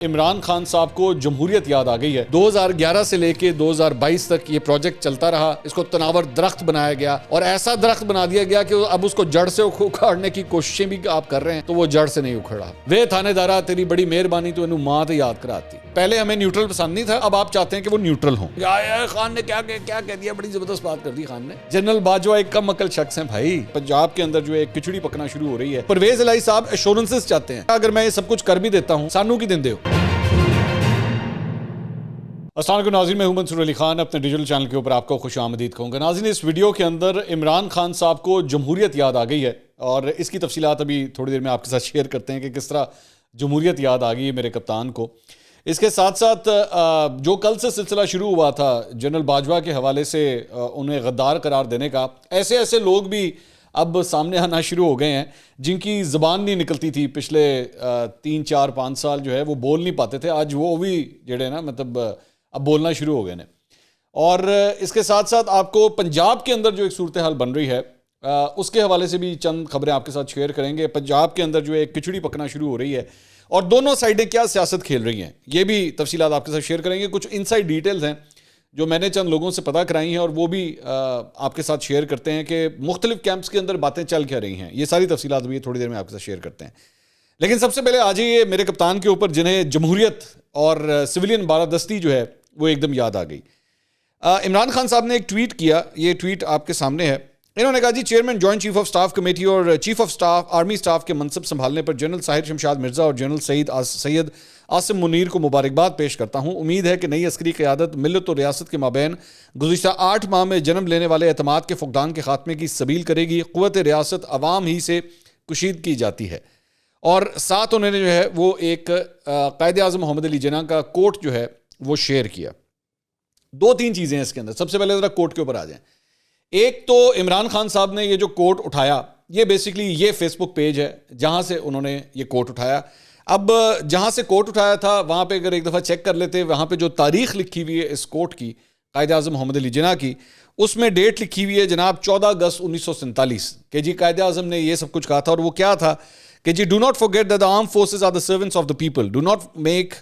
عمران خان صاحب کو جمہوریت یاد آ گئی ہے۔ 2011 سے لے کے 2022 تک یہ پروجیکٹ چلتا رہا، اس کو تناور درخت بنایا گیا اور ایسا درخت بنا دیا گیا کہ اب اس کو جڑ سے اکھاڑنے کی کوششیں بھی آپ کر رہے ہیں تو وہ جڑ سے نہیں اکھڑا۔ وے تھانے دارا تیری بڑی مہربانی تو انہوں ماں تے یاد کراتی۔ پہلے ہمیں نیوٹرل پسند نہیں تھا، اب آپ چاہتے ہیں کہ وہ نیوٹرل ہوں۔ خان نے کیا کہہ دیا، بڑی زبردست بات کر دی خان نے۔ جنرل باجوہ ایک کم عقل شخص ہیں بھائی، پنجاب کے اندر جو ہے کھچڑی پکنا شروع ہو رہی ہے۔ پرویز الہی صاحب ایشورنسز چاہتے ہیں، اگر میں یہ سب کچھ کر بھی دیتا ہوں سانو کی دن دے ہو۔ السلام علیکم ناظرین، میں ہوں منصور علی خان، اپنے ڈیجیٹل چینل کے اوپر آپ کو خوش آمدید کہوں گا۔ ناظرین، اس ویڈیو کے اندر عمران خان صاحب کو جمہوریت یاد آ گئی ہے اور اس کی تفصیلات ابھی تھوڑی دیر میں آپ کے ساتھ شیئر کرتے ہیں کہ کس طرح جمہوریت یاد آ گئی ہے میرے کپتان کو۔ اس کے ساتھ ساتھ جو کل سے سلسلہ شروع ہوا تھا جنرل باجوہ کے حوالے سے انہیں غدار قرار دینے کا، ایسے لوگ بھی اب سامنے آنا شروع ہو گئے ہیں جن کی زبان نہیں نکلتی تھی پچھلے 3 4 5 سال جو ہے وہ بول نہیں پاتے تھے، آج وہ بھی جڑے نا مطلب اب بولنا شروع ہو گئے ہیں۔ اور اس کے ساتھ ساتھ آپ کو پنجاب کے اندر جو ایک صورتحال بن رہی ہے اس کے حوالے سے بھی چند خبریں آپ کے ساتھ شیئر کریں گے۔ پنجاب کے اندر جو ایک کھچڑی پکنا شروع ہو رہی ہے اور دونوں سائڈیں کیا سیاست کھیل رہی ہیں، یہ بھی تفصیلات آپ کے ساتھ شیئر کریں گے۔ کچھ انسائیڈ ڈیٹیلز ہیں جو میں نے چند لوگوں سے پتہ کرائی ہیں اور وہ بھی آپ کے ساتھ شیئر کرتے ہیں کہ مختلف کیمپس کے اندر باتیں چل کیا رہی ہیں۔ یہ ساری تفصیلات بھی تھوڑی دیر میں آپ کے ساتھ شیئر کرتے ہیں، لیکن سب سے پہلے آ جائیے میرے کپتان کے اوپر جنہیں جمہوریت اور سویلین بالادستی جو ہے وہ ایک دم یاد آ گئی۔ عمران خان صاحب نے ایک ٹویٹ کیا، یہ ٹویٹ آپ کے سامنے ہے۔ انہوں نے کہا جی chairman joint chief of staff committee اور chief of staff army staff کے منصب سنبھالنے پر جنرل ساحر شمشاد مرزا اور جنرل سید عاصم منیر کو مبارکباد پیش کرتا ہوں۔ امید ہے کہ نئی عسکری قیادت ملت اور ریاست کے مابین گزشتہ 8 ماہ میں جنم لینے والے اعتماد کے فقدان کے خاتمے کی سبیل کرے گی۔ قوت ریاست عوام ہی سے کشید کی جاتی ہے۔ اور ساتھ انہوں نے جو ہے وہ ایک قائد اعظم محمد علی جناح کا کوٹ جو ہے وہ شیئر کیا۔ 2-3 چیزیں ہیں اس کے اندر، سب سے پہلے ذرا کوٹ کے اوپر آ جائیں۔ ایک تو عمران خان صاحب نے یہ جو کوٹ اٹھایا، یہ بیسیکلی یہ فیس بک پیج ہے جہاں سے انہوں نے یہ کوٹ اٹھایا۔ اب جہاں سے کوٹ اٹھایا تھا وہاں پہ اگر ایک دفعہ چیک کر لیتے، وہاں پہ جو تاریخ لکھی ہوئی ہے اس کوٹ کی، قائد اعظم محمد علی جناح کی، اس میں ڈیٹ لکھی ہوئی ہے جناب 14 اگست 1947 کہ جی قائد اعظم نے یہ سب کچھ کہا تھا۔ اور وہ کیا تھا کہ جی do not forget that the armed forces are the servants of the people, do not make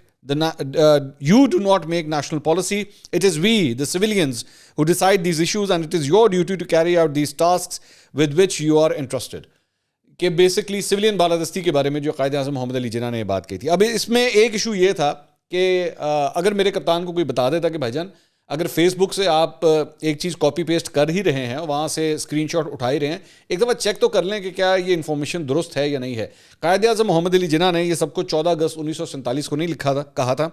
you do not make national policy. It is we, the civilians, who decide these issues and it is your duty to carry out these tasks with which you are entrusted. کہ basically civilian بالادستی کے بارے میں جو قائد اعظم محمد علی جناح نے یہ بات کہی تھی۔ اب اس میں ایک ایشو یہ تھا کہ اگر میرے کپتان کو کوئی بتا دیتا کہ بھائی جان اگر فیس بک سے آپ ایک چیز کاپی پیسٹ کر ہی رہے ہیں، وہاں سے اسکرین شاٹ اٹھا ہی رہے ہیں، ایک دفعہ چیک تو کر لیں کہ کیا یہ انفارمیشن درست ہے یا نہیں ہے۔ قائد اعظم محمد علی جناح نے یہ سب کچھ 14 اگست 1947 کو نہیں لکھا تھا، کہا تھا۔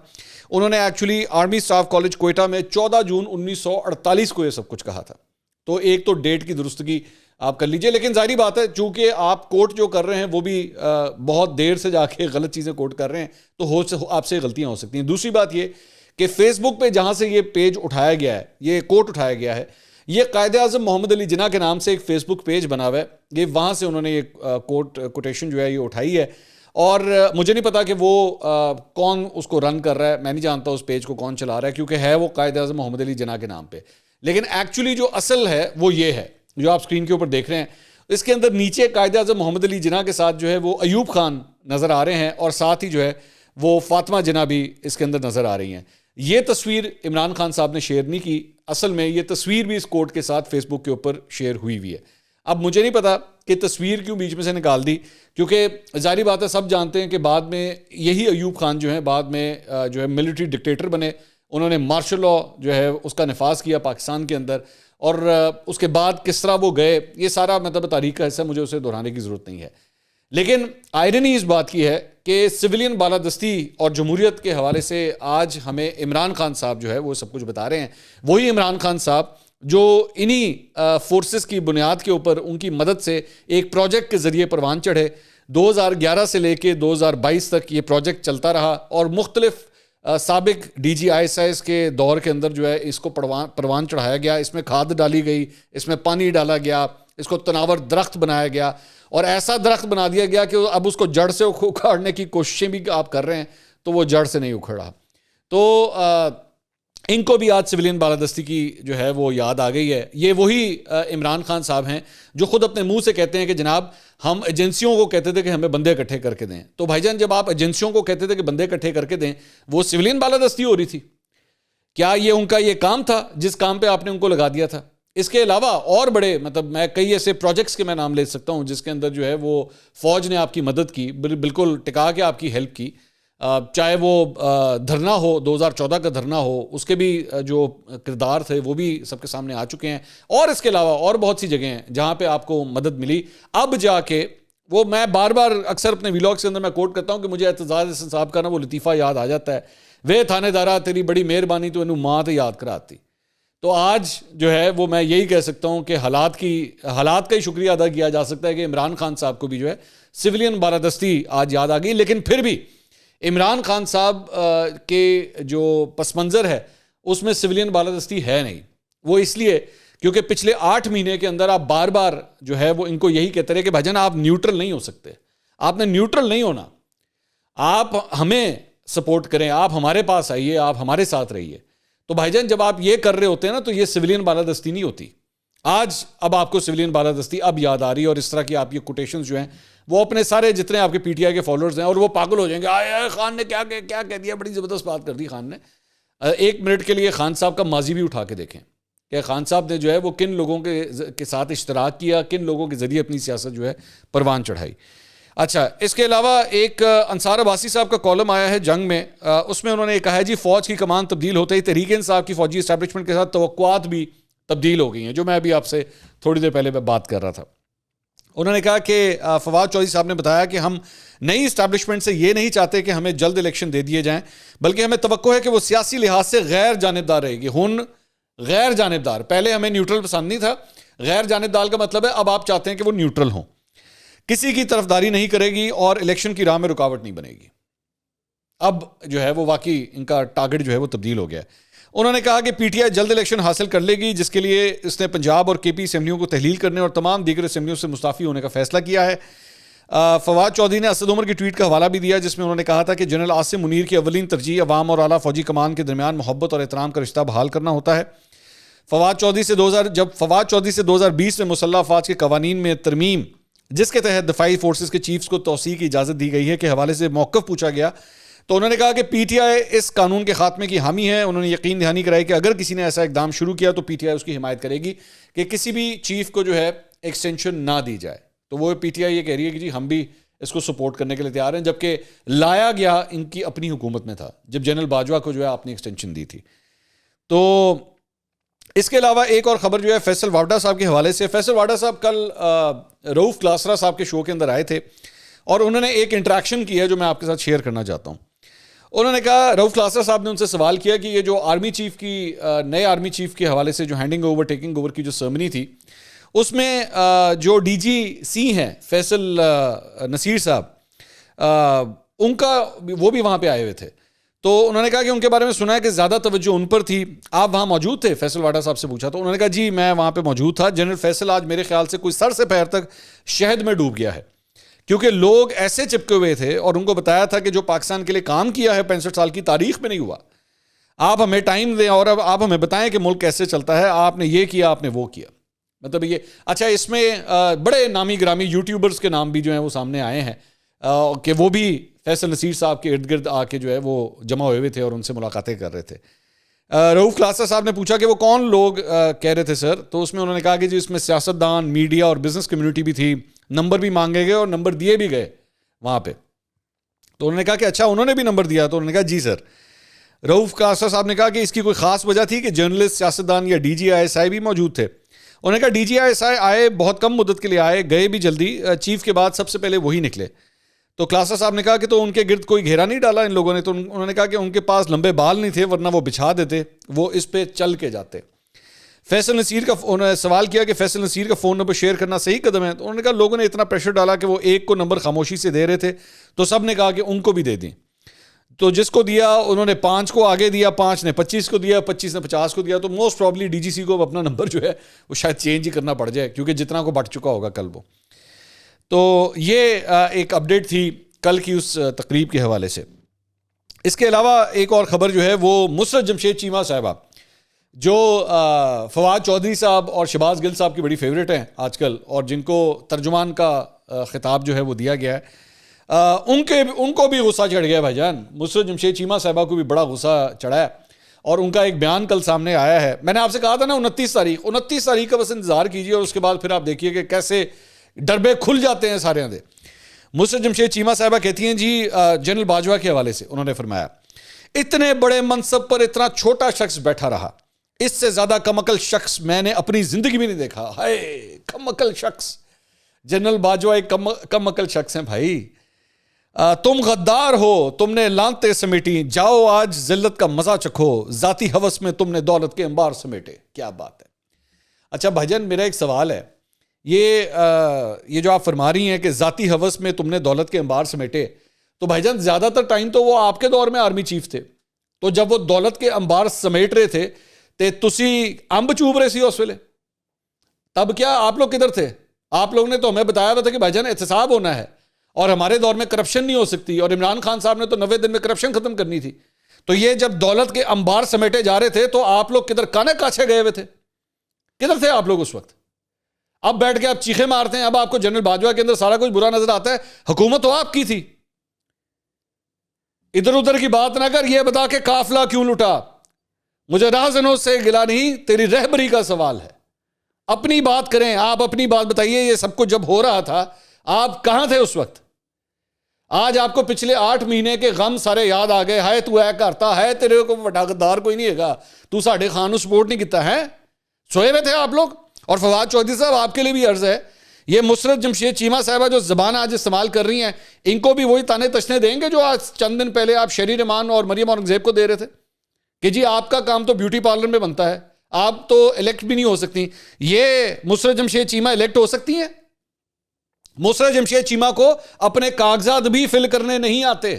انہوں نے actually army staff college Quetta میں 14 جون 1948 کو یہ سب کچھ کہا تھا۔ تو ایک تو ڈیٹ کی درستگی آپ کر لیجئے، لیکن ظاہری بات ہے چونکہ آپ کوٹ جو کر رہے ہیں وہ بھی بہت دیر سے جا کے غلط چیزیں کوٹ کر رہے ہیں تو آپ سے غلطیاں ہو سکتی ہیں۔ دوسری بات یہ کہ فیس بک پہ جہاں سے یہ پیج اٹھایا گیا ہے، یہ کوٹ اٹھایا گیا ہے، یہ قائد اعظم محمد علی جناح کے نام سے ایک فیس بک پیج بنا ہوا ہے، یہ وہاں سے انہوں نے یہ کوٹیشن جو ہے یہ اٹھائی ہے۔ اور مجھے نہیں پتا کہ وہ کون اس کو رن کر رہا ہے، میں نہیں جانتا اس پیج کو کون چلا رہا ہے، کیونکہ ہے وہ قائد اعظم محمد علی جناح کے نام پہ، لیکن ایکچولی جو اصل ہے وہ یہ ہے جو آپ اسکرین کے اوپر دیکھ رہے ہیں۔ اس کے اندر نیچے قائد اعظم محمد علی جناح کے ساتھ جو ہے وہ ایوب خان نظر آ رہے ہیں اور ساتھ ہی جو ہے وہ فاطمہ جناح بھی اس کے اندر نظر آ رہی ہیں۔ یہ تصویر عمران خان صاحب نے شیئر نہیں کی، اصل میں یہ تصویر بھی اس کوٹ کے ساتھ فیس بک کے اوپر شیئر ہوئی ہے۔ اب مجھے نہیں پتا کہ تصویر کیوں بیچ میں سے نکال دی، کیونکہ ظاہری بات ہے سب جانتے ہیں کہ بعد میں یہی ایوب خان جو ہیں بعد میں جو ہے ملٹری ڈکٹیٹر بنے، انہوں نے مارشل لاء جو ہے اس کا نفاذ کیا پاکستان کے اندر، اور اس کے بعد کس طرح وہ گئے یہ سارا مطلب تاریخ کا حصہ، مجھے اسے دہرانے کی ضرورت نہیں ہے۔ لیکن آئرنی اس بات کی ہے کہ سویلین بالادستی اور جمہوریت کے حوالے سے آج ہمیں عمران خان صاحب جو ہے وہ سب کچھ بتا رہے ہیں۔ وہی عمران خان صاحب جو انہی فورسز کی بنیاد کے اوپر ان کی مدد سے ایک پروجیکٹ کے ذریعے پروان چڑھے، 2011 سے لے کے 2022 تک یہ پروجیکٹ چلتا رہا اور مختلف سابق ڈی جی ISIS کے دور کے اندر جو ہے اس کو پروان چڑھایا گیا، اس میں کھاد ڈالی گئی، اس میں پانی ڈالا گیا، اس کو تناور درخت بنایا گیا اور ایسا درخت بنا دیا گیا کہ اب اس کو جڑ سے اکھاڑنے کی کوششیں بھی آپ کر رہے ہیں تو وہ جڑ سے نہیں اکھڑا۔ تو ان کو بھی آج سویلین بالادستی کی جو ہے وہ یاد آ گئی ہے. یہ وہی عمران خان صاحب ہیں جو خود اپنے منہ سے کہتے ہیں کہ جناب ہم ایجنسیوں کو کہتے تھے کہ ہمیں بندے اکٹھے کر کے دیں. تو بھائی جان جب آپ ایجنسیوں کو کہتے تھے کہ بندے اکٹھے کر کے دیں, وہ سویلین بالادستی ہو رہی تھی کیا؟ یہ ان کا یہ کام تھا جس کام پہ آپ نے ان کو لگا دیا تھا. اس کے علاوہ اور بڑے میں کئی ایسے پروجیکٹس کے میں نام لے سکتا ہوں جس کے اندر جو ہے وہ فوج نے آپ کی مدد کی, بالکل ٹکا کے آپ کی ہیلپ کی. چاہے وہ دھرنا ہو, 2014 کا دھرنا ہو, اس کے بھی جو کردار تھے وہ بھی سب کے سامنے آ چکے ہیں. اور اس کے علاوہ اور بہت سی جگہیں ہیں جہاں پہ آپ کو مدد ملی. اب جا کے وہ میں بار بار اکثر اپنے ویلاگس کے اندر میں کوٹ کرتا ہوں کہ مجھے اعتزاز احسن صاحب کا نا وہ لطیفہ یاد آ جاتا ہے, وے تھانے دارا تیری بڑی مہربانی تو انہوں ماں تے یاد کراتی. تو آج جو ہے وہ میں یہی کہہ سکتا ہوں کہ حالات کا ہی شکریہ ادا کیا جا سکتا ہے کہ عمران خان صاحب کو بھی جو ہے سویلین بالادستی آج یاد آ گئی. لیکن پھر بھی عمران خان صاحب کے جو پس منظر ہے اس میں سویلین بالادستی ہے نہیں. وہ اس لیے کیونکہ پچھلے 8 مہینے کے اندر آپ بار بار جو ہے وہ ان کو یہی کہتے رہے کہ بھائی جان آپ نیوٹرل نہیں ہو سکتے, آپ نے نیوٹرل نہیں ہونا, آپ ہمیں سپورٹ کریں, آپ ہمارے پاس آئیے, آپ ہمارے ساتھ رہیے. تو بھائی جان جب آپ یہ کر رہے ہوتے ہیں نا تو یہ سویلین بالادستی نہیں ہوتی. آج اب آپ کو سویلین بالادستی اب یاد آ رہی ہے, اور اس طرح کی آپ یہ کوٹیشنز جو ہیں وہ اپنے سارے جتنے آپ کے پی ٹی آئی کے فالوورز ہیں اور وہ پاگل ہو جائیں گے, آئے خان نے کیا کہہ دیا, بڑی زبردست بات کر دی خان نے. 1 منٹ کے لیے خان صاحب کا ماضی بھی اٹھا کے دیکھیں کہ خان صاحب نے جو ہے وہ کن لوگوں کے ساتھ اشتراک کیا, کن لوگوں کے ذریعے اپنی سیاست جو ہے پروان چڑھائی. اچھا, اس کے علاوہ ایک انصار عباسی صاحب کا کالم آیا ہے جنگ میں, اس میں انہوں نے کہا ہے جی فوج کی کمان تبدیل ہوتے ہی تحریک انصاف کی فوجی اسٹیبلشمنٹ کے ساتھ توقعات بھی تبدیل ہو گئی ہیں, جو میں ابھی آپ سے تھوڑی دیر پہلے بات کر رہا تھا. انہوں نے کہا کہ فواد چودھری صاحب نے بتایا کہ ہم نئی اسٹیبلشمنٹ سے یہ نہیں چاہتے کہ ہمیں جلد الیکشن دے دیے جائیں, بلکہ ہمیں توقع ہے کہ وہ سیاسی لحاظ سے غیر جانبدار رہے گی. غیر جانبدار, پہلے ہمیں نیوٹرل پسند نہیں تھا, غیر جانبدار کا مطلب ہے اب آپ چاہتے ہیں کہ وہ نیوٹرل ہوں, کسی کی طرفداری نہیں کرے گی اور الیکشن کی راہ میں رکاوٹ نہیں بنے گی. اب جو ہے وہ واقعی ان کا ٹارگٹ جو ہے وہ تبدیل ہو گیا ہے. انہوں نے کہا کہ پی ٹی آئی جلد الیکشن حاصل کر لے گی, جس کے لیے اس نے پنجاب اور کے پی اسمبلیوں کو تحلیل کرنے اور تمام دیگر اسمبلیوں سے مستعفی ہونے کا فیصلہ کیا ہے. فواد چودھری نے اسد عمر کی ٹویٹ کا حوالہ بھی دیا جس میں انہوں نے کہا تھا کہ جنرل عاصم منیر کی اولین ترجیح عوام اور اعلیٰ فوجی کمان کے درمیان محبت اور احترام کا رشتہ بحال کرنا ہوتا ہے. جب فواد چودھری سے 2020 میں مسلح افواج کے قوانین میں ترمیم, جس کے تحت دفاعی فورسز کے چیفز کو توسیع کی اجازت دی گئی ہے, کے حوالے سے موقف پوچھا گیا تو انہوں نے کہا کہ پی ٹی آئی اس قانون کے خاتمے کی حامی ہے. انہوں نے یقین دہانی کرائی کہ اگر کسی نے ایسا اقدام شروع کیا تو پی ٹی آئی اس کی حمایت کرے گی کہ کسی بھی چیف کو جو ہے ایکسٹینشن نہ دی جائے. تو وہ پی ٹی آئی یہ کہہ رہی ہے کہ جی ہم بھی اس کو سپورٹ کرنے کے لیے تیار ہیں, جبکہ لایا گیا ان کی اپنی حکومت میں تھا جب جنرل باجوہ کو جو ہے آپ نے ایکسٹینشن دی تھی. تو اس کے علاوہ ایک اور خبر جو ہے فیصل واڈا صاحب کے حوالے سے. فیصل واڈا صاحب کل رؤف کلاسرا صاحب کے شو کے اندر آئے تھے اور انہوں نے ایک انٹریکشن کی ہے جو میں آپ کے ساتھ شیئر کرنا چاہتا ہوں. انہوں نے کہا, رؤف کلاسرا صاحب نے ان سے سوال کیا کہ یہ جو آرمی چیف کی نئے آرمی چیف کے حوالے سے جو ہینڈنگ اوور ٹیکنگ اوور کی جو سرمنی تھی, اس میں جو ڈی جی سی ہیں فیصل نصیر صاحب, ان کا وہ بھی وہاں پہ آئے ہوئے تھے. تو انہوں نے کہا کہ ان کے بارے میں سنا ہے کہ زیادہ توجہ ان پر تھی. آپ وہاں موجود تھے؟ فیصل واڈا صاحب سے پوچھا تو انہوں نے کہا جی میں وہاں پہ موجود تھا. جنرل فیصل آج میرے خیال سے کوئی سر سے پیر تک شہد میں ڈوب گیا ہے, کیونکہ لوگ ایسے چپکے ہوئے تھے اور ان کو بتایا تھا کہ جو پاکستان کے لیے کام کیا ہے 65 سال کی تاریخ میں نہیں ہوا. آپ ہمیں ٹائم دیں اور اب آپ ہمیں بتائیں کہ ملک کیسے چلتا ہے. آپ نے یہ کیا, آپ نے وہ کیا, مطلب یہ. اچھا, اس میں بڑے نامی گرامی یوٹیوبرز کے نام بھی جو ہیں وہ سامنے آئے ہیں کہ وہ بھی فیصل نصیر صاحب کے ارد گرد آ کے جو ہے وہ جمع ہوئے ہوئے تھے اور ان سے ملاقاتیں کر رہے تھے. رؤف کلاسرا صاحب نے پوچھا کہ وہ کون لوگ کہہ رہے تھے سر, تو اس میں انہوں نے کہا کہ جی اس میں سیاستدان, میڈیا اور بزنس کمیونٹی بھی تھی. نمبر بھی مانگے گئے اور نمبر دیے بھی گئے وہاں پہ. تو انہوں نے کہا کہ اچھا انہوں نے بھی نمبر دیا, تو انہوں نے کہا جی سر. رؤف کلاسرا صاحب نے کہا کہ اس کی کوئی خاص وجہ تھی کہ جرنلسٹ, سیاستدان یا D G I S I بھی موجود تھے. انہوں نے کہا D G I S I آئے بہت کم مدت کے لیے آئے, گئے بھی جلدی, چیف کے بعد سب سے پہلے وہی نکلے. تو کلاسرا صاحب نے کہا کہ تو ان کے گرد کوئی گھیرا نہیں ڈالا ان لوگوں نے؟ تو انہوں نے کہا کہ ان کے پاس لمبے بال نہیں تھے ورنہ وہ بچھا دیتے, وہ اس پہ چل کے جاتے. فیصل نصیر کا انہوں نے سوال کیا کہ فیصل نصیر کا فون نمبر شیئر کرنا صحیح قدم ہے؟ تو انہوں نے کہا لوگوں نے اتنا پریشر ڈالا کہ وہ ایک کو نمبر خاموشی سے دے رہے تھے, تو سب نے کہا کہ ان کو بھی دے دیں. تو جس کو دیا انہوں نے 5 کو آگے دیا, 5 نے 25 کو دیا, 25 نے 50 کو دیا. تو موسٹ پرابلی ڈی جی سی کو اپنا نمبر جو ہے وہ شاید چینج ہی کرنا پڑ جائے, کیونکہ جتنا کو بٹ چکا ہوگا کل وہ. تو یہ ایک اپڈیٹ تھی کل کی اس تقریب کے حوالے سے. اس کے علاوہ ایک اور خبر جو ہے وہ مسرت جمشید چیمہ صاحبہ جو فواد چودھری صاحب اور شہباز گل صاحب کی بڑی فیوریٹ ہیں آج کل، اور جن کو ترجمان کا خطاب جو ہے وہ دیا گیا ہے، ان کو بھی غصہ چڑھ گیا بھائی جان. مسرت جمشید چیمہ صاحبہ کو بھی بڑا غصہ چڑھا ہے اور ان کا ایک بیان کل سامنے آیا ہے. میں نے آپ سے کہا تھا نا 29 تاریخ کا بس انتظار کیجیے اور اس کے بعد پھر آپ دیکھیے کہ کیسے ڈربے کھل جاتے ہیں سارے اندر. مسرت جمشید چیمہ صاحبہ کہتی ہیں جی جنرل باجوہ کے حوالے سے انہوں نے فرمایا اتنے بڑے منصب پر اتنا چھوٹا شخص بیٹھا رہا، اس سے زیادہ کم عقل شخص میں نے اپنی زندگی میں نہیں دیکھا. ہائے کم عقل شخص، جنرل باجوہ ایک کم عقل شخص ہیں بھائی. تم غدار ہو، تم نے لانتے سمیٹی، جاؤ آج ذلت کا مزہ چکھو، ذاتی ہوس میں تم نے دولت کے انبار سمیٹے. کیا بات ہے. اچھا بھائی جان میرا ایک سوال ہے، یہ جو آپ فرما رہی ہیں کہ ذاتی ہوس میں تم نے دولت کے انبار سمیٹے، تو بھائی جان زیادہ تر ٹائم تو وہ آپ کے دور میں آرمی چیف تھے، تو جب وہ دولت کے انبار سمیٹ رہے تھے تے تسی امب چوب رہے سی اس ویلے، تب کیا آپ لوگ کدھر تھے؟ آپ لوگ نے تو ہمیں بتایا ہوا تھا کہ بھائی جان احتساب ہونا ہے اور ہمارے دور میں کرپشن نہیں ہو سکتی، اور عمران خان صاحب نے تو 90 دن میں کرپشن ختم کرنی تھی. تو یہ جب دولت کے انبار سمیٹے جا رہے تھے تو آپ لوگ کدھر کانے کاچھے گئے ہوئے تھے؟ کدھر تھے آپ لوگ اس وقت؟ اب بیٹھ کے آپ چیخے مارتے ہیں، اب آپ کو جنرل باجوہ کے اندر سارا کچھ برا نظر آتا ہے. حکومت تو آپ کی تھی. ادھر ادھر کی بات نہ کر، یہ بتا کہ قافلہ کیوں لٹا. مجھے راہزنوں سے گلا نہیں، تیری رہبری کا سوال ہے. اپنی بات کریں، آپ اپنی بات بتائیے. یہ سب کچھ جب ہو رہا تھا آپ کہاں تھے اس وقت؟ آج آپ کو پچھلے 8 مہینے کے غم سارے یاد آ گئے. ہائے تو اے کرتا ہے، تیرے کو وڈا غدار کوئی نہیں ہے گا، تو ساڈے خان نو سپورٹ نہیں کیتا ہے. سوئے ہوئے تھے آپ لوگ. اور فواد چودھری صاحب آپ کے لیے بھی عرض ہے، یہ مسرت جمشید چیمہ صاحبہ جو زبان آج استعمال کر رہی ہیں، ان کو بھی وہی تانے تشنے دیں گے جو آج چند دن پہلے آپ شہری رحمان اور مریم اورنگزیب کو دے رہے تھے کہ جی آپ کا کام تو بیوٹی پارلر میں بنتا ہے، آپ تو الیکٹ بھی نہیں ہو سکتی. یہ مسرت جمشید چیمہ الیکٹ ہو سکتی ہیں؟ مسرت جمشید چیمہ کو اپنے کاغذات بھی فل کرنے نہیں آتے.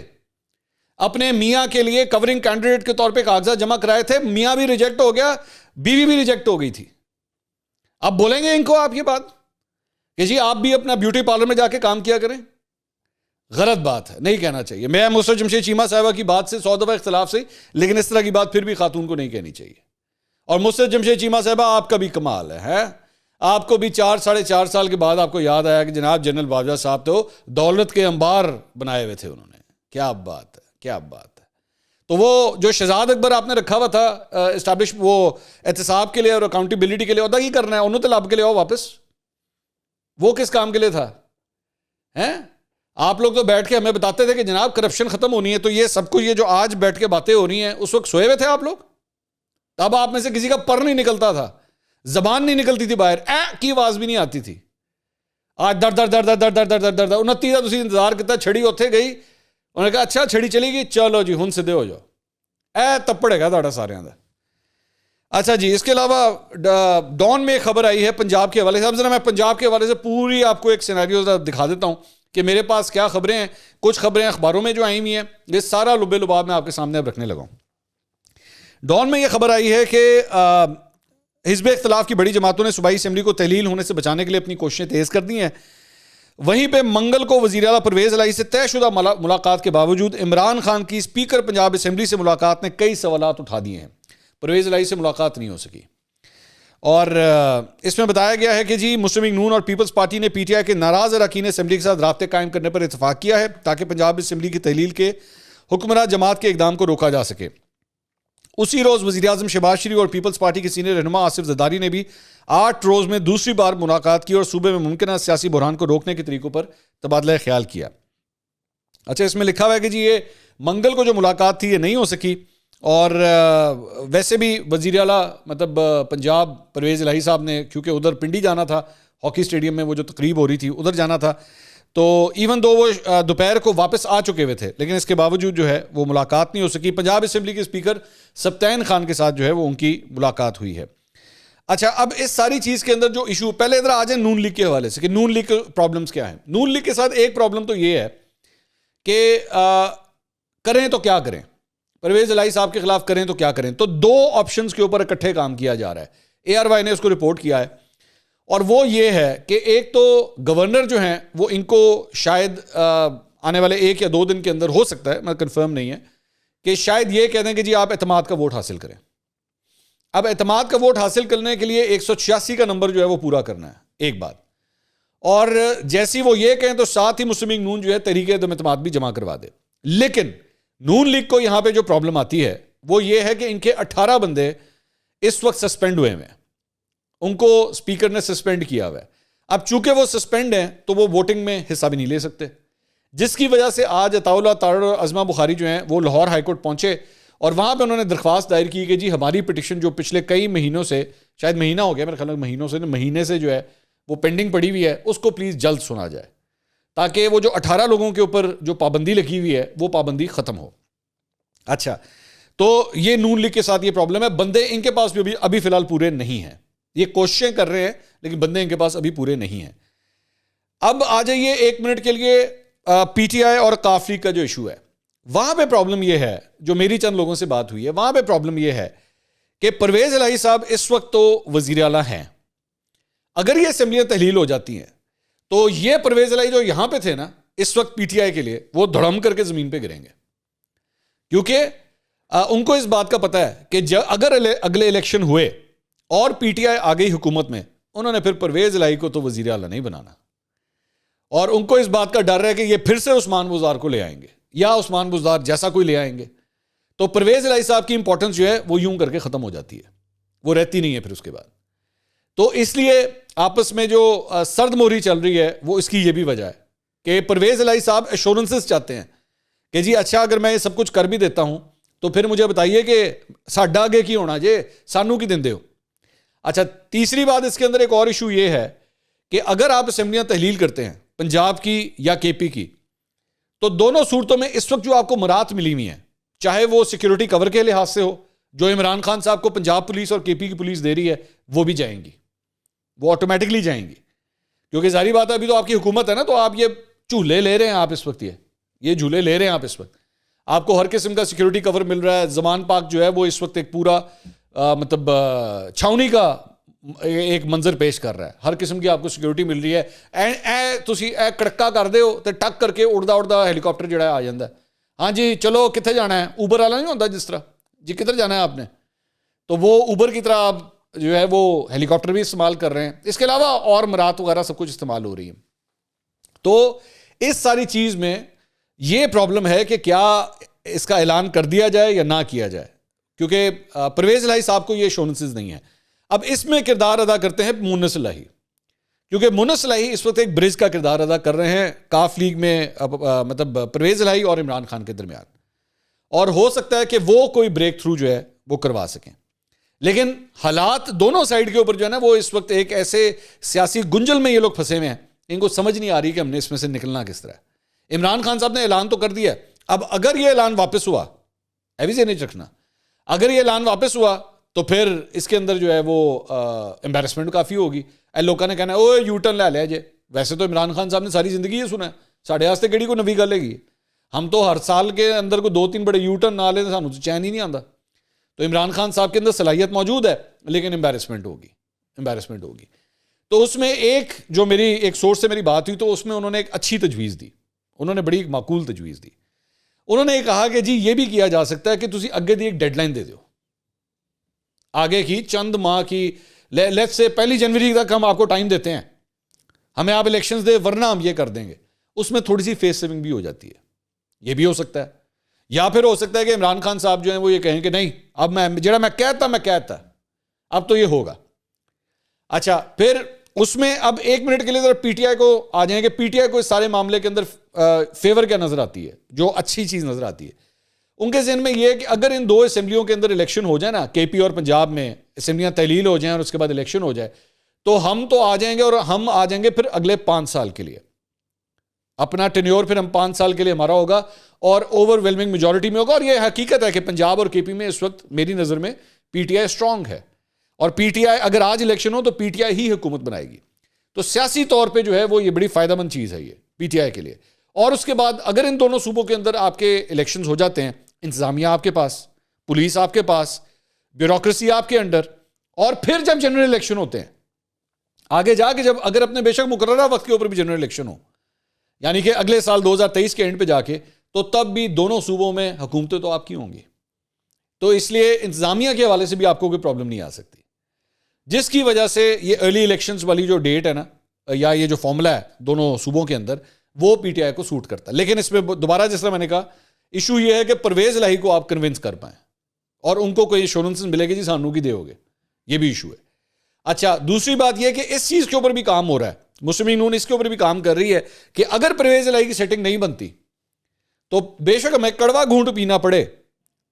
اپنے میاں کے لیے کورنگ کینڈیڈیٹ کے طور پہ کاغذات جمع کرائے تھے، میاں بھی ریجیکٹ ہو گیا، بیوی بھی ریجیکٹ ہو گئی تھی. اب بولیں گے ان کو آپ یہ بات کہ جی آپ بھی اپنا بیوٹی پارلر میں جا کے کام کیا کریں؟ غلط بات ہے، نہیں کہنا چاہیے. میں مسرت جمشید چیمہ صاحبہ کی بات سے 100 دفعہ اختلاف سے، لیکن اس طرح کی بات پھر بھی خاتون کو نہیں کہنی چاہیے. اور مسرت جمشید چیمہ صاحبہ آپ کا بھی کمال ہے. آپ کو بھی 4-4.5 سال کے بعد آپ کو یاد آیا کہ جناب جنرل باجوہ صاحب تو دولت کے انبار بنائے ہوئے تھے انہوں نے. کیا بات ہے، کیا بات ہے. تو وہ جو شہزاد اکبر آپ نے رکھا ہوا تھا اسٹیبلش، وہ احتساب کے لیے اور اکاؤنٹیبلٹی کے لیے، ادا ہی کرنا ہے انہوں تو لب کے لیے آؤ واپس. وہ کس کام کے لیے تھا؟ آپ لوگ تو بیٹھ کے ہمیں بتاتے تھے کہ جناب کرپشن ختم ہونی ہے. تو یہ سب کچھ، یہ جو آج بیٹھ کے باتیں ہو رہی ہیں، اس وقت سوئے ہوئے تھے آپ لوگ. تب آپ میں سے کسی کا پر نہیں نکلتا تھا، زبان نہیں نکلتی تھی باہر، کی آواز بھی نہیں آتی تھی. آج در در در در در در در در در 29 کا تسی انتظار کیتا، چھڑی اوتھے گئی، انہوں نے کہا اچھا چھڑی چلی گئی، چلو جی ہن سدھے ہو جاؤ. تپڑے گا تھوڑا سارے اندر. اچھا جی، اس کے علاوہ ڈان میں ایک خبر آئی ہے پنجاب کے حوالے سے. اب ذرا میں پنجاب کے حوالے سے پوری آپ کو ایک سینیریو دکھا دیتا ہوں کہ میرے پاس کیا خبریں ہیں. کچھ خبریں اخباروں میں جو آئی ہوئی ہیں، یہ سارا لبے لباب میں آپ کے سامنے اب رکھنے لگا ہوں. ڈان میں یہ خبر آئی ہے کہ حزب اختلاف کی بڑی جماعتوں نے صوبائی اسمبلی کو تحلیل ہونے سے بچانے کے لیے اپنی کوششیں تیز کر دی ہیں. وہیں پہ منگل کو وزیر اعلیٰ پرویز الہی سے طے شدہ ملاقات کے باوجود عمران خان کی اسپیکر پنجاب اسمبلی سے ملاقات نے کئی سوالات اٹھا دیے ہیں. پرویز الہی سے ملاقات نہیں ہو سکی، اور اس میں بتایا گیا ہے کہ جی مسلم لیگ نون اور پیپلز پارٹی نے پی ٹی آئی کے ناراض اراکین اسمبلی کے ساتھ رابطے قائم کرنے پر اتفاق کیا ہے تاکہ پنجاب اسمبلی کی تحلیل کے حکمراں جماعت کے اقدام کو روکا جا سکے. اسی روز وزیر اعظم شہباز شریف اور پیپلز پارٹی کے سینئر رہنما آصف زرداری نے بھی 8 روز میں دوسری بار ملاقات کی اور صوبے میں ممکنہ سیاسی بحران کو روکنے کے طریقوں پر تبادلہ خیال کیا. اچھا، اس میں لکھا ہوا ہے کہ جی یہ منگل کو جو ملاقات تھی یہ نہیں ہو سکی، اور ویسے بھی وزیر اعلیٰ مطلب پنجاب پرویز الہی صاحب نے، کیونکہ ادھر پنڈی جانا تھا، ہاکی اسٹیڈیم میں وہ جو تقریب ہو رہی تھی ادھر جانا تھا، تو ایون دو وہ دوپہر کو واپس آ چکے ہوئے تھے، لیکن اس کے باوجود جو ہے وہ ملاقات نہیں ہو سکی. پنجاب اسمبلی کے اسپیکر سبطین خان کے ساتھ جو ہے وہ ان کی ملاقات ہوئی ہے. اچھا، اب اس ساری چیز کے اندر جو ایشو، پہلے ادھر آ جائیں نون لیگ کے حوالے سے کہ نون لیگ کے پرابلمس کیا ہیں. نون لیگ کے ساتھ ایک پرابلم تو یہ ہے کہ کریں تو کیا کریں، پرویز الہی صاحب کے خلاف کریں تو کیا کریں. تو 2 آپشنز کے اوپر اکٹھے کام کیا جا رہا ہے. اے آر وائی نے اس کو رپورٹ کیا ہے، اور وہ یہ ہے کہ ایک تو گورنر جو ہیں وہ ان کو شاید آنے والے 1 یا 2 دن کے اندر، ہو سکتا ہے، میں کنفرم نہیں ہے، کہ شاید یہ کہہ دیں کہ جی آپ اعتماد کا ووٹ حاصل کریں. اب اعتماد کا ووٹ حاصل کرنے کے لیے 186 کا نمبر جو ہے وہ پورا کرنا ہے, ایک بات. اور جیسی وہ یہ کہیں تو ساتھ ہی مسلم لیگ نون جو ہے تحریک عدم اعتماد بھی جمع کروا دے. لیکن نون لیگ کو یہاں پہ جو پرابلم آتی ہے وہ یہ ہے کہ ان کے 18 بندے اس وقت سسپینڈ ہوئے ہیں, ان کو اسپیکر نے سسپینڈ کیا ہوا ہے. اب چونکہ وہ سسپینڈ ہیں تو وہ ووٹنگ میں حصہ بھی نہیں لے سکتے, جس کی وجہ سے آج عطاء اللہ تارڑ اور عظمہ بخاری جو ہیں وہ لاہور ہائی کورٹ پہنچے اور وہاں پہ انہوں نے درخواست دائر کی کہ جی ہماری پٹیشن جو پچھلے کئی مہینوں سے, شاید مہینہ ہو گیا میرے خیال میں مہینے سے جو ہے وہ پینڈنگ پڑی ہوئی ہے, اس کو پلیز جلد سنا جائے تاکہ وہ جو 18 لوگوں کے اوپر جو پابندی لگی ہوئی ہے وہ پابندی ختم ہو. اچھا, تو یہ نون لیگ کے ساتھ یہ پرابلم ہے, بندے ان کے پاس بھی ابھی فی الحال پورے نہیں ہیں, یہ کوششیں کر رہے ہیں لیکن بندے ان کے پاس ابھی پورے نہیں ہیں. اب آ جائیے ایک منٹ کے لیے پی ٹی آئی اور قاف لیگ کا جو ایشو ہے, وہاں پہ پرابلم یہ ہے, جو میری چند لوگوں سے بات ہوئی ہے وہاں پہ پرابلم یہ ہے کہ پرویز الہی صاحب اس وقت تو وزیر اعلیٰ ہیں, اگر یہ اسمبلیاں تحلیل ہو جاتی ہیں تو یہ پرویز الہی جو یہاں پہ تھے نا اس وقت پی ٹی آئی کے لیے, وہ دھڑم کر کے زمین پہ گریں گے, کیونکہ ان کو اس بات کا پتہ ہے کہ اگر اگلے الیکشن ہوئے اور پی ٹی آئی آ گئی حکومت میں, انہوں نے پھر پرویز الہی کو تو وزیر اعلیٰ نہیں بنانا, اور ان کو اس بات کا ڈر ہے کہ یہ پھر سے عثمان بزدار کو لے آئیں گے یا عثمان بزدار جیسا کوئی لے آئیں گے, تو پرویز الہی صاحب کی امپورٹنس جو ہے وہ یوں کر کے ختم ہو جاتی ہے, وہ رہتی نہیں ہے پھر اس کے بعد. تو اس لیے آپس میں جو سرد موری چل رہی ہے وہ اس کی یہ بھی وجہ ہے کہ پرویز الہی صاحب ایشورنسز چاہتے ہیں کہ جی اچھا اگر میں یہ سب کچھ کر بھی دیتا ہوں تو پھر مجھے بتائیے کہ ساڈا آگے کی ہونا جے, سانو کی دیں دے ہو. اچھا, تیسری بات اس کے اندر ایک اور ایشو یہ ہے کہ اگر آپ اسمبلیاں تحلیل کرتے ہیں پنجاب کی یا کے پی کی, تو دونوں صورتوں میں اس وقت جو آپ کو مرات ملی ہوئی ہیں, چاہے وہ سیکیورٹی کور کے لحاظ سے ہو جو عمران خان صاحب کو پنجاب پولیس اور کے پی کی پولیس دے رہی ہے, وہ بھی جائیں گی, وہ آٹومیٹکلی جائیں گی, کیونکہ ظاہری بات ہے ابھی تو آپ کی حکومت ہے نا, تو آپ یہ جھولے لے رہے ہیں, آپ اس وقت یہ جھولے لے رہے ہیں آپ اس وقت, آپ کو ہر قسم کا سیکیورٹی کور مل رہا ہے. زمان پاک جو ہے وہ اس وقت ایک پورا مطلب چھاؤنی کا ایک منظر پیش کر رہا ہے, ہر قسم کی آپ کو سیکیورٹی مل رہی ہے. تسی کڑکا کر دے ہو تو ٹک کر کے اڑتا ہیلی کاپٹر جڑا آ جاتا ہے, ہاں جی چلو کتنے جانا ہے, اوبر والا نہیں ہوتا جس طرح, جی کدھر جانا ہے آپ نے, تو وہ اوبر کی طرح آپ جو ہے وہ ہیلی کاپٹر بھی استعمال کر رہے ہیں. اس کے علاوہ اور مرات وغیرہ سب کچھ استعمال ہو رہی ہے. تو اس ساری چیز میں یہ پرابلم ہے کہ کیا اس کا اعلان کر دیا جائے یا نہ کیا جائے, کیونکہ پرویز الہی صاحب کو یہ ایشورنسز نہیں ہے. اب اس میں کردار ادا کرتے ہیں مونس الہی, کیونکہ مونس الہی اس وقت ایک برج کا کردار ادا کر رہے ہیں کاف لیگ میں, مطلب پرویز الہی اور عمران خان کے درمیان, اور ہو سکتا ہے کہ وہ کوئی بریک تھرو جو ہے وہ کروا سکیں. لیکن حالات دونوں سائڈ کے اوپر جو ہے نا وہ اس وقت ایک ایسے سیاسی گنجل میں یہ لوگ پھنسے ہوئے ہیں, ان کو سمجھ نہیں آ رہی کہ ہم نے اس میں سے نکلنا کس طرح. عمران خان صاحب نے اعلان تو کر دیا, اب اگر یہ اعلان واپس ہوا, ایوی سے نہیں رکھنا, اگر یہ اعلان واپس ہوا تو پھر اس کے اندر جو ہے وہ امبیرسمنٹ کافی ہوگی. لوگوں نے کہنا ہے یو ٹرن لے لیا جے, ویسے تو عمران خان صاحب نے ساری زندگی یہ سنا ہے, ساڑھے واسطے کہڑی کوئی نوی گل ہے گی, ہم تو ہر سال کے اندر کو 2-3 بڑے یو ٹرن نہ لیں تو سانو تو چین ہی نہیں آتا. تو عمران خان صاحب کے اندر صلاحیت موجود ہے لیکن امبیرسمنٹ ہوگی. تو اس میں ایک جو میری ایک سورس سے میری بات ہوئی تو اس میں انہوں نے ایک اچھی تجویز دی, انہوں نے بڑی معقول تجویز دی. انہوں نے یہ کہا کہ جی یہ بھی کیا جا سکتا ہے کہ تسی اگے دی ایک ڈیڈ لائن دے دو, آگے کی چند ماہ کی, لیٹس سے 1 جنوری تک ہم آپ کو ٹائم دیتے ہیں, ہمیں آپ الیکشنز دے ورنہ ہم یہ کر دیں گے. اس میں تھوڑی سی فیس سیونگ بھی ہو جاتی ہے, یہ بھی ہو سکتا ہے. یا پھر ہو سکتا ہے کہ عمران خان صاحب جو ہیں وہ یہ کہیں کہ نہیں اب میں کہتا اب تو یہ ہوگا. اچھا, پھر اس میں اب 1 منٹ کے لیے ذرا پی ٹی آئی کو آ جائیں گے. پی ٹی آئی کو اس سارے معاملے کے اندر فیور کیا نظر آتی ہے, جو اچھی چیز نظر آتی ہے ان کے ذہن میں یہ ہے کہ اگر ان 2 اسمبلیوں کے اندر الیکشن ہو جائے نا, کے پی اور پنجاب میں اسمبلیاں تحلیل ہو جائیں اور اس کے بعد الیکشن ہو جائے, تو ہم تو آ جائیں گے, اور ہم آ جائیں گے پھر اگلے 5 سال کے لیے, اپنا ٹینیور پھر ہم 5 سال کے لیے ہمارا ہوگا اور اوور ویلمنگ میجورٹی میں ہوگا. اور یہ حقیقت ہے کہ پنجاب اور کے پی میں اس وقت میری نظر میں پی ٹی آئی اسٹرانگ ہے, اور پی ٹی آئی اگر آج الیکشن ہو تو پی ٹی آئی ہی حکومت بنائے گی. تو سیاسی طور پہ جو ہے وہ یہ بڑی فائدہ مند چیز ہے یہ پی ٹی آئی کے لیے. اور اس کے بعد اگر ان دونوں صوبوں کے اندر آپ کے الیکشنز ہو جاتے ہیں, انتظامیہ آپ کے پاس, پولیس آپ کے پاس, بیوروکریسی آپ کے انڈر, اور پھر جب جنرل الیکشن ہوتے ہیں آگے جا کے, جب اگر اپنے بے شک مقررہ وقت کے اوپر بھی جنرل الیکشن ہو, یعنی کہ اگلے سال 2023 کے اینڈ پہ جا کے, تو تب بھی دونوں صوبوں میں حکومتیں تو آپ کی ہوں گی. تو اس لیے انتظامیہ کے حوالے سے بھی آپ کو کوئی پرابلم نہیں آ سکتی, جس کی وجہ سے یہ ارلی الیکشنز والی جو ڈیٹ ہے نا, یا یہ جو فارمولا ہے دونوں صوبوں کے اندر, وہ پی ٹی آئی کو سوٹ کرتا ہے. لیکن اس میں دوبارہ جس طرح میں نے کہا, ایشو یہ ہے کہ پرویز الہی کو آپ کنونس کر پائیں اور ان کو کوئی ایشورنس ملے گی جی سانو کی دے ہوگے, یہ بھی ایشو ہے. اچھا, دوسری بات یہ کہ اس چیز کے اوپر بھی کام ہو رہا ہے, مسلم لیگ نون اس کے اوپر بھی کام کر رہی ہے کہ اگر پرویز الہی کی سیٹنگ نہیں بنتی تو بے شک ہمیں کڑوا گھونٹ پینا پڑے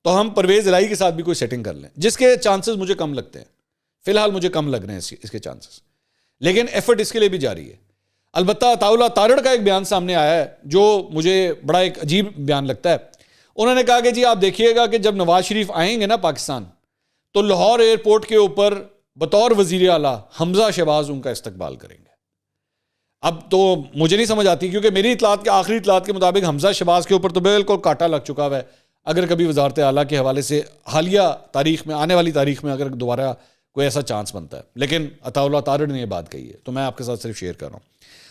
تو ہم پرویز الہی کے ساتھ بھی کوئی سیٹنگ کر لیں, جس کے چانسز مجھے کم لگتے ہیں, فی الحال مجھے کم لگ رہے ہیں اس کے چانسز, لیکن ایفرٹ اس کے لیے بھی جاری ہے. البتہ عطا اللہ تارڑ کا ایک بیان سامنے آیا ہے جو مجھے بڑا ایک عجیب بیان لگتا ہے. انہوں نے کہا کہ جی آپ دیکھیے گا کہ جب نواز شریف آئیں گے نا پاکستان, تو لاہور ایئرپورٹ کے اوپر بطور وزیر اعلیٰ حمزہ شہباز ان کا استقبال کریں گے. اب تو مجھے نہیں سمجھ آتی, کیونکہ میری اطلاعات کے آخری اطلاعات کے مطابق حمزہ شہباز کے اوپر تو بالکل کانٹا لگ چکا ہوا ہے. اگر کبھی وزارت اعلیٰ کے حوالے سے حالیہ تاریخ میں, آنے والی تاریخ میں اگر دوبارہ کوئی ایسا چانس بنتا ہے, لیکن عطا اللہ تارڑ نے یہ بات کہی ہے تو میں آپ کے ساتھ صرف شیئر کر رہا ہوں.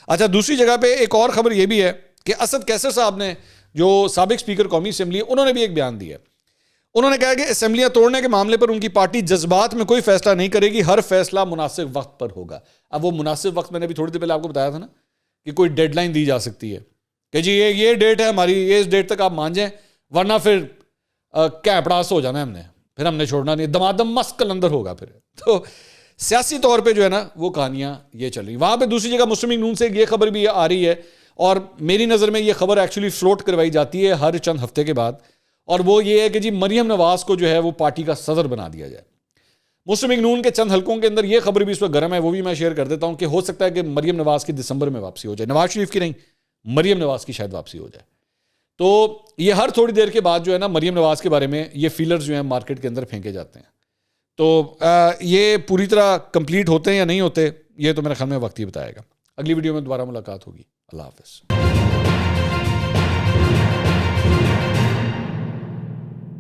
اچھا, دوسری جگہ پہ ایک اور خبر یہ بھی ہے کہ اسد کیسر صاحب نے, جو سابق اسپیکر قومی اسمبلی, انہوں نے بھی ایک بیان دیا. انہوں نے کہا کہ اسمبلیاں توڑنے کے معاملے پر ان کی پارٹی جذبات میں کوئی فیصلہ نہیں کرے گی, ہر فیصلہ مناسب وقت پر ہوگا. اب وہ مناسب وقت میں نے بھی تھوڑی دیر پہلے آپ کو بتایا تھا نا کہ کوئی ڈیڈ لائن دی جا سکتی ہے کہ جی یہ ڈیٹ ہے ہماری, یہ اس ڈیٹ تک آپ مان جائیں ورنہ پھر کیپڑاس ہو جانا ہے, پھر ہم نے چھوڑنا نہیں, دمادم مست کلندر ہوگا پھر. تو سیاسی طور پہ جو ہے نا وہ کہانیاں یہ چل رہی. وہاں پہ دوسری جگہ مسلم لیگ نون سے یہ خبر بھی آ رہی ہے, اور میری نظر میں یہ خبر ایکچولی فلوٹ کروائی جاتی ہے ہر چند ہفتے کے بعد, اور وہ یہ ہے کہ جی مریم نواز کو جو ہے وہ پارٹی کا صدر بنا دیا جائے. مسلم لیگ نون کے چند حلقوں کے اندر یہ خبر بھی اس وقت گرم ہے, وہ بھی میں شیئر کر دیتا ہوں کہ ہو سکتا ہے کہ مریم نواز کی دسمبر میں واپسی ہو جائے, نواز شریف کی نہیں, مریم نواز کی شاید واپسی ہو جائے. تو یہ ہر تھوڑی دیر کے بعد جو ہے نا مریم نواز کے بارے میں یہ فیلرز جو ہیں مارکیٹ کے اندر پھینکے جاتے ہیں. تو یہ پوری طرح کمپلیٹ ہوتے ہیں یا نہیں ہوتے, یہ تو میرے خیال میں وقت ہی بتائے گا. اگلی ویڈیو میں دوبارہ ملاقات ہوگی. اللہ حافظ.